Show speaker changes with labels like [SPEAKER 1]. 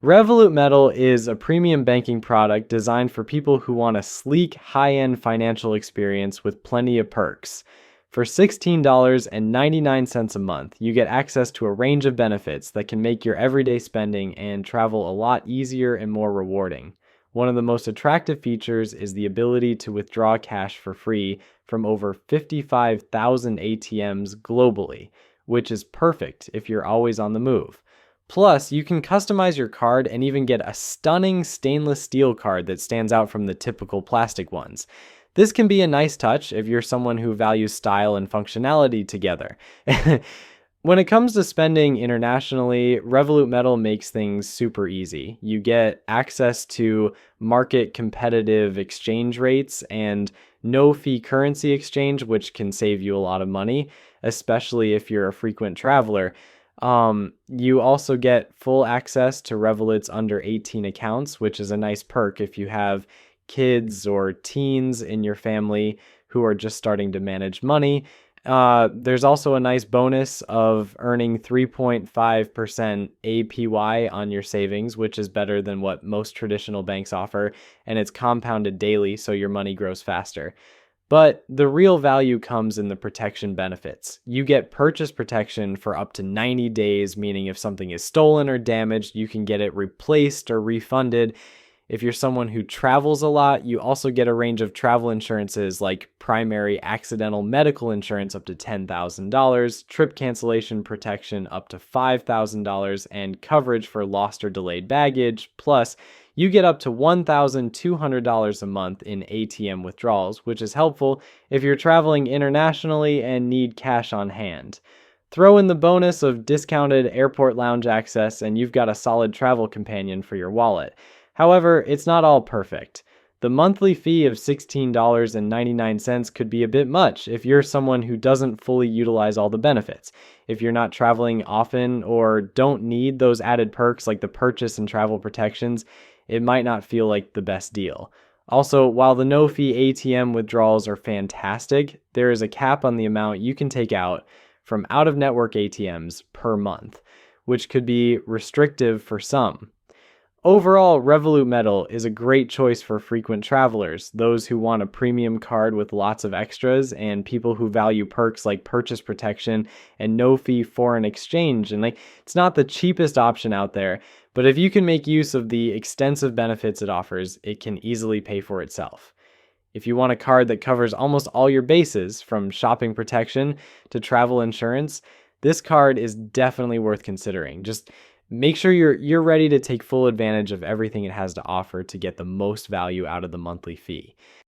[SPEAKER 1] Revolut Metal is a premium banking product designed for people who want a sleek, high-end financial experience with plenty of perks. For $16.99 a month, you get access to a range of benefits that can make your everyday spending and travel a lot easier and more rewarding. One of the most attractive features is the ability to withdraw cash for free from over 55,000 ATMs globally, which is perfect if you're always on the move. Plus, you can customize your card and even get a stunning stainless steel card that stands out from the typical plastic ones. This can be a nice touch if you're someone who values style and functionality together. When it comes to spending internationally, Revolut Metal makes things super easy. You get access to market competitive exchange rates and no fee currency exchange, which can save you a lot of money, especially if you're a frequent traveler. You also get full access to Revolut's under 18 accounts, which is a nice perk if you have kids or teens in your family who are just starting to manage money. There's also a nice bonus of earning 3.5% APY on your savings, which is better than what most traditional banks offer, and it's compounded daily, so your money grows faster. But the real value comes in the protection benefits. You get purchase protection for up to 90 days, meaning if something is stolen or damaged, you can get it replaced or refunded. If you're someone who travels a lot, you also get a range of travel insurances like primary accidental medical insurance up to $10,000, trip cancellation protection up to $5,000, and coverage for lost or delayed baggage. Plus, you get up to $1,200 a month in ATM withdrawals, which is helpful if you're traveling internationally and need cash on hand. Throw in the bonus of discounted airport lounge access, and you've got a solid travel companion for your wallet. However, it's not all perfect. The monthly fee of $16.99 could be a bit much if you're someone who doesn't fully utilize all the benefits. If you're not traveling often or don't need those added perks like the purchase and travel protections, it might not feel like the best deal. Also, while the no-fee ATM withdrawals are fantastic, there is a cap on the amount you can take out from out-of-network ATMs per month, which could be restrictive for some. Overall, Revolut Metal is a great choice for frequent travelers, those who want a premium card with lots of extras, and people who value perks like purchase protection and no-fee foreign exchange. And it's not the cheapest option out there, but if you can make use of the extensive benefits it offers, it can easily pay for itself. If you want a card that covers almost all your bases, from shopping protection to travel insurance, this card is definitely worth considering. Just make sure you're ready to take full advantage of everything it has to offer to get the most value out of the monthly fee.